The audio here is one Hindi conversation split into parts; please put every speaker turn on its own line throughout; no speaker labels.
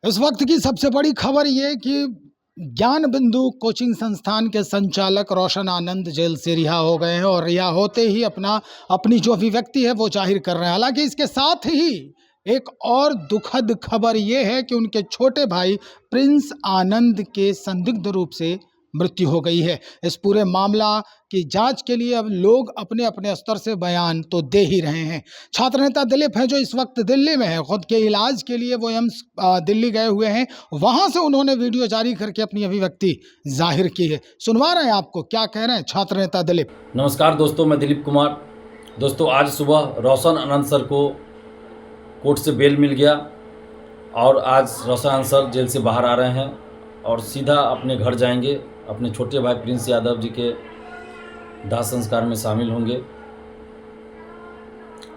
इस वक्त की सबसे बड़ी खबर ये कि ज्ञान बिंदु कोचिंग संस्थान के संचालक रोशन आनंद जेल से रिहा हो गए हैं और रिहा होते ही अपनी जो अभिव्यक्ति है वो जाहिर कर रहे हैं। हालांकि इसके साथ ही एक और दुखद खबर ये है कि उनके छोटे भाई प्रिंस आनंद के संदिग्ध रूप से मृत्यु हो गई है। इस पूरे मामला की जांच के लिए अब लोग अपने अपने स्तर से बयान तो दे ही रहे हैं। छात्र नेता दिलीप हैं जो इस वक्त दिल्ली में है, खुद के इलाज के लिए वो एम्स दिल्ली गए हुए हैं। वहां से उन्होंने वीडियो जारी करके अपनी अभिव्यक्ति जाहिर की है। सुनवा रहे हैं आपको क्या कह रहे हैं छात्र नेता दिलीप।
नमस्कार दोस्तों, मैं दिलीप कुमार। दोस्तों, आज सुबह रोशन आनंद सर को कोर्ट से बेल मिल गया और आज रोशन आनंद सर जेल से बाहर आ रहे हैं और सीधा अपने घर जाएंगे, अपने छोटे भाई प्रिंस यादव जी के दाह संस्कार में शामिल होंगे।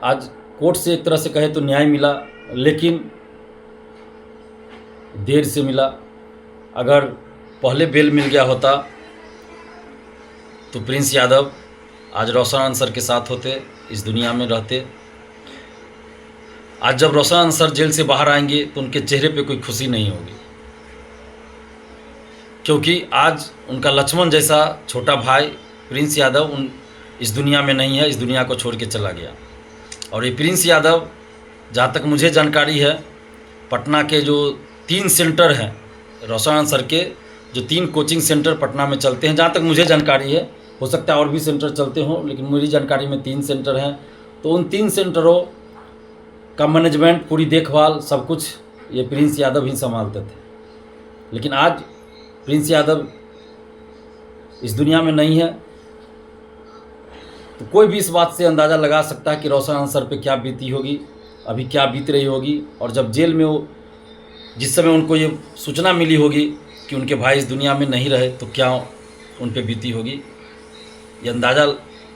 आज कोर्ट से एक तरह से कहे तो न्याय मिला, लेकिन देर से मिला। अगर पहले बेल मिल गया होता तो प्रिंस यादव आज रोशन आनंद सर के साथ होते, इस दुनिया में रहते। आज जब रोशन आनंद सर जेल से बाहर आएंगे तो उनके चेहरे पे कोई खुशी नहीं होगी, क्योंकि आज उनका लक्ष्मण जैसा छोटा भाई प्रिंस यादव इस दुनिया में नहीं है, इस दुनिया को छोड़ के चला गया। और ये प्रिंस यादव, जहाँ तक मुझे जानकारी है, पटना के जो 3 सेंटर हैं रोशन आनंद सर के, जो 3 कोचिंग सेंटर पटना में चलते हैं, जहाँ तक मुझे जानकारी है, हो सकता है और भी सेंटर चलते हों, लेकिन मेरी जानकारी में 3 सेंटर हैं। तो उन 3 सेंटरों का मैनेजमेंट, पूरी देखभाल, सब कुछ ये प्रिंस यादव ही संभालते थे। लेकिन आज प्रिंस यादव इस दुनिया में नहीं है, तो कोई भी इस बात से अंदाज़ा लगा सकता है कि रोशन आनंद सर पे क्या बीती होगी, अभी क्या बीत रही होगी। और जब जेल में वो, जिस समय उनको ये सूचना मिली होगी कि उनके भाई इस दुनिया में नहीं रहे, तो क्या उन पे बीती होगी, ये अंदाज़ा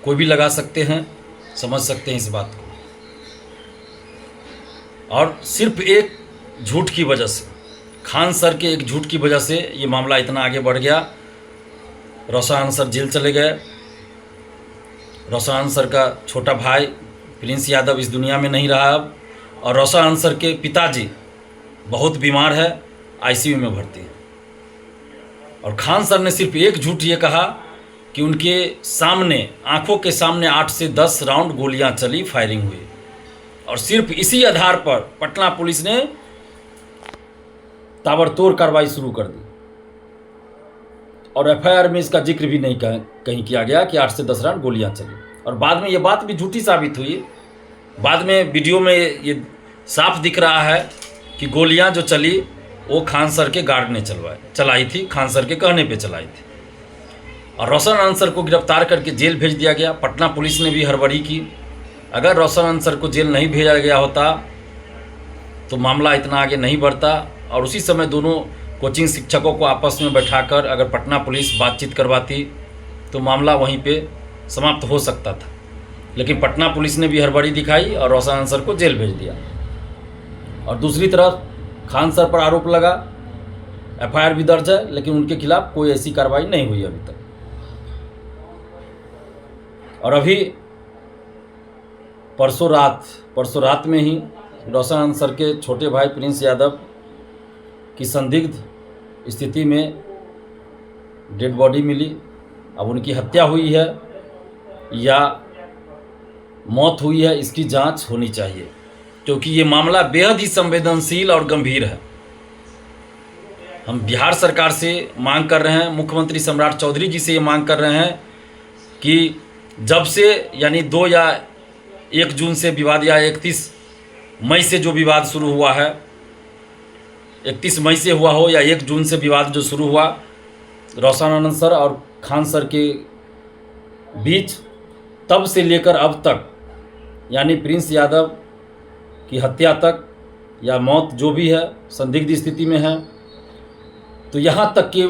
कोई भी लगा सकते हैं, समझ सकते हैं इस बात को। और सिर्फ एक झूठ की वजह से, खान सर के एक झूठ की वजह से ये मामला इतना आगे बढ़ गया। रोशन आनंद सर जेल चले गए। रोशन आनंद सर का छोटा भाई प्रिंस यादव इस दुनिया में नहीं रहा अब। और रोशन आनंद सर के पिताजी बहुत बीमार है, आईसीयू में भर्ती है। और खान सर ने सिर्फ एक झूठ ये कहा कि उनके सामने, आंखों के सामने 8 से 10 राउंड गोलियां चली, फायरिंग हुई। और सिर्फ इसी आधार पर पटना पुलिस ने ताबड़तोड़ कार्रवाई शुरू कर दी। और एफआईआर में इसका जिक्र भी नहीं कहीं किया गया कि 8 से 10 राउंड गोलियां चली। और बाद में ये बात भी झूठी साबित हुई। बाद में वीडियो में ये साफ दिख रहा है कि गोलियां जो चली वो खान सर के गार्ड ने चलाई थी, खान सर के कहने पे चलाई थी। और रोशन आनंद सर को गिरफ्तार करके जेल भेज दिया गया। पटना पुलिस ने भी हड़बड़ी की। अगर रोशन आनंद सर को जेल नहीं भेजा गया होता तो मामला इतना आगे नहीं बढ़ता। और उसी समय दोनों कोचिंग शिक्षकों को आपस में बैठाकर अगर पटना पुलिस बातचीत करवाती तो मामला वहीं पे समाप्त हो सकता था। लेकिन पटना पुलिस ने भी हड़बड़ी दिखाई और रोशन आनंद सर को जेल भेज दिया। और दूसरी तरफ खान सर पर आरोप लगा, एफआईआर भी दर्ज है, लेकिन उनके खिलाफ कोई ऐसी कार्रवाई नहीं हुई अभी तक। और अभी परसों रात में ही रोशन आनंद सर के छोटे भाई प्रिंस यादव की संदिग्ध स्थिति में डेड बॉडी मिली। अब उनकी हत्या हुई है या मौत हुई है, इसकी जांच होनी चाहिए, क्योंकि ये मामला बेहद ही संवेदनशील और गंभीर है। हम बिहार सरकार से मांग कर रहे हैं, मुख्यमंत्री सम्राट चौधरी जी से ये मांग कर रहे हैं कि जब से, यानी 2 या 1 जून से विवाद, या 31 मई से जो विवाद शुरू हुआ है, 31 मई से हुआ हो या 1 जून से विवाद जो शुरू हुआ रोशन आनंद सर और खान सर के बीच, तब से लेकर अब तक, यानी प्रिंस यादव की हत्या तक या मौत जो भी है, संदिग्ध स्थिति में है, तो यहाँ तक कि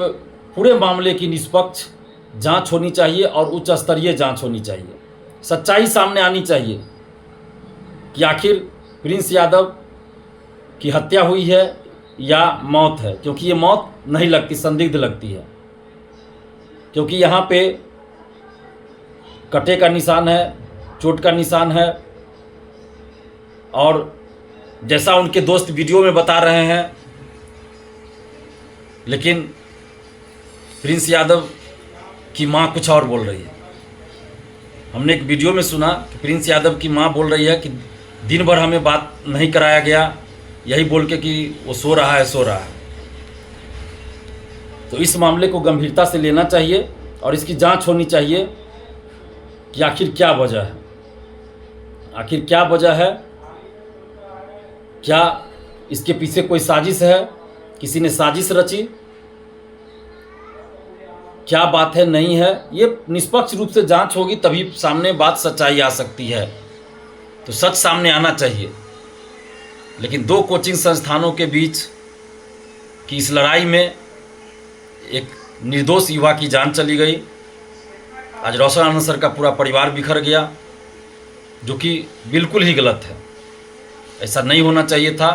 पूरे मामले की निष्पक्ष जांच होनी चाहिए और उच्च स्तरीय जांच होनी चाहिए। सच्चाई सामने आनी चाहिए कि आखिर प्रिंस यादव की हत्या हुई है या मौत है, क्योंकि ये मौत नहीं लगती, संदिग्ध लगती है। क्योंकि यहाँ पे कटे का निशान है, चोट का निशान है, और जैसा उनके दोस्त वीडियो में बता रहे हैं लेकिन प्रिंस यादव की माँ कुछ और बोल रही है। हमने एक वीडियो में सुना कि प्रिंस यादव की माँ बोल रही है कि दिन भर हमें बात नहीं कराया गया, यही बोल के कि वो सो रहा है। तो इस मामले को गंभीरता से लेना चाहिए और इसकी जांच होनी चाहिए कि आखिर क्या वजह है, क्या इसके पीछे कोई साजिश है, किसी ने साजिश रची, क्या बात है नहीं है, ये निष्पक्ष रूप से जांच होगी तभी सामने बात सच्चाई आ सकती है। तो सच सामने आना चाहिए। लेकिन दो कोचिंग संस्थानों के बीच की इस लड़ाई में एक निर्दोष युवा की जान चली गई। आज रोशन आनंद सर का पूरा परिवार बिखर गया, जो कि बिल्कुल ही गलत है। ऐसा नहीं होना चाहिए था।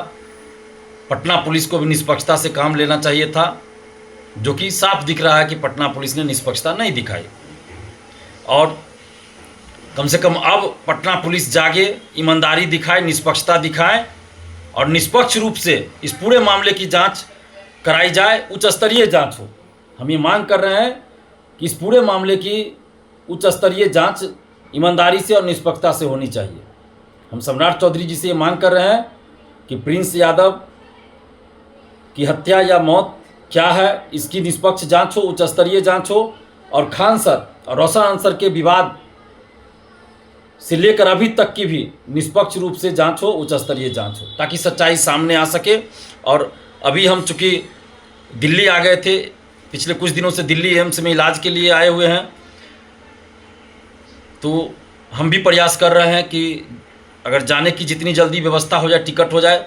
पटना पुलिस को भी निष्पक्षता से काम लेना चाहिए था, जो कि साफ दिख रहा है कि पटना पुलिस ने निष्पक्षता नहीं दिखाई। और कम से कम अब पटना पुलिस जागे, ईमानदारी दिखाए, निष्पक्षता दिखाए और निष्पक्ष रूप से इस पूरे मामले की जांच कराई जाए, उच्च स्तरीय जांच हो। हम ये मांग कर रहे हैं कि इस पूरे मामले की उच्च स्तरीय जांच ईमानदारी से और निष्पक्षता से होनी चाहिए। हम सम्राट चौधरी जी से ये मांग कर रहे हैं कि प्रिंस यादव की हत्या या मौत क्या है, इसकी निष्पक्ष जांच हो, उच्च स्तरीय जांच हो और खान सर और रोशन आनंद सर के विवाद से लेकर अभी तक की भी निष्पक्ष रूप से जांच हो, उच्च स्तरीय जांच हो, ताकि सच्चाई सामने आ सके। और अभी हम चूँकि दिल्ली आ गए थे, पिछले कुछ दिनों से दिल्ली एम्स में इलाज के लिए आए हुए हैं, तो हम भी प्रयास कर रहे हैं कि अगर जाने की जितनी जल्दी व्यवस्था हो जाए, टिकट हो जाए,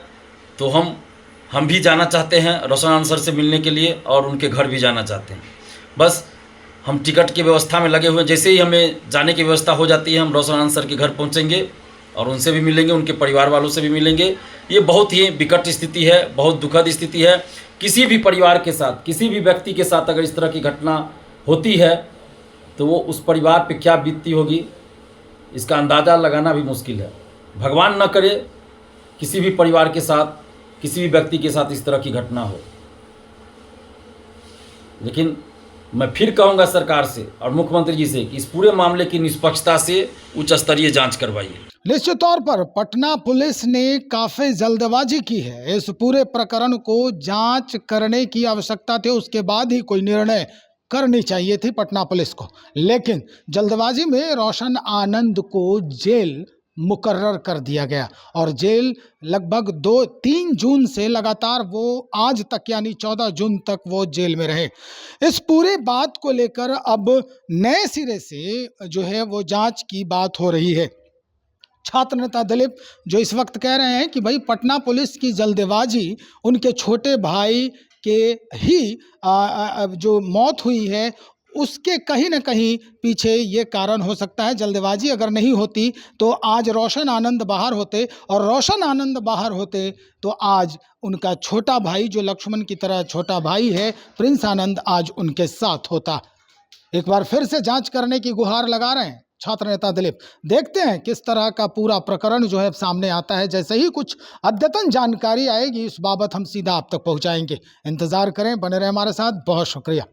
तो हम भी जाना चाहते हैं रोशन आनंद सर से मिलने के लिए और उनके घर भी जाना चाहते हैं। बस हम टिकट की व्यवस्था में लगे हुए हैं। जैसे ही हमें जाने की व्यवस्था हो जाती है, हम रोशन आनंद सर के घर पहुंचेंगे और उनसे भी मिलेंगे, उनके परिवार वालों से भी मिलेंगे। ये बहुत ही विकट स्थिति है, बहुत दुखद स्थिति है। किसी भी परिवार के साथ, किसी भी व्यक्ति के साथ अगर इस तरह की घटना होती है तो वो उस परिवार पे क्या बीतती होगी, इसका अंदाज़ा लगाना भी मुश्किल है। भगवान न करे किसी भी परिवार के साथ, किसी भी व्यक्ति के साथ इस तरह की घटना हो। लेकिन मैं फिर कहूँगा सरकार से और मुख्यमंत्री जी से कि इस पूरे मामले की निष्पक्षता से उच्च स्तरीय जांच करवाइए।
निश्चित तौर पर पटना पुलिस ने काफी जल्दबाजी की है। इस पूरे प्रकरण को जांच करने की आवश्यकता थी, उसके बाद ही कोई निर्णय करनी चाहिए थी पटना पुलिस को। लेकिन जल्दबाजी में रोशन आनंद को जेल मुकर्रर कर दिया गया और जेल लगभग 2-3 जून से लगातार वो आज तक यानी 14 जून तक वो जेल में रहे। इस पूरे बात को लेकर अब नए सिरे से जो है वो जांच की बात हो रही है। छात्र नेता दिलीप जो इस वक्त कह रहे हैं कि भाई पटना पुलिस की जल्दबाजी, उनके छोटे भाई के ही जो मौत हुई है उसके कहीं ना कहीं पीछे ये कारण हो सकता है। जल्दबाजी अगर नहीं होती तो आज रोशन आनंद बाहर होते, और रोशन आनंद बाहर होते तो आज उनका छोटा भाई जो लक्ष्मण की तरह छोटा भाई है प्रिंस आनंद, आज उनके साथ होता। एक बार फिर से जांच करने की गुहार लगा रहे हैं छात्र नेता दिलीप। देखते हैं किस तरह का पूरा प्रकरण जो है सामने आता है। जैसे ही कुछ अद्यतन जानकारी आएगी इस बाबत हम सीधा आप तक पहुंचाएंगे। इंतजार करें, बने रहे हमारे साथ। बहुत शुक्रिया।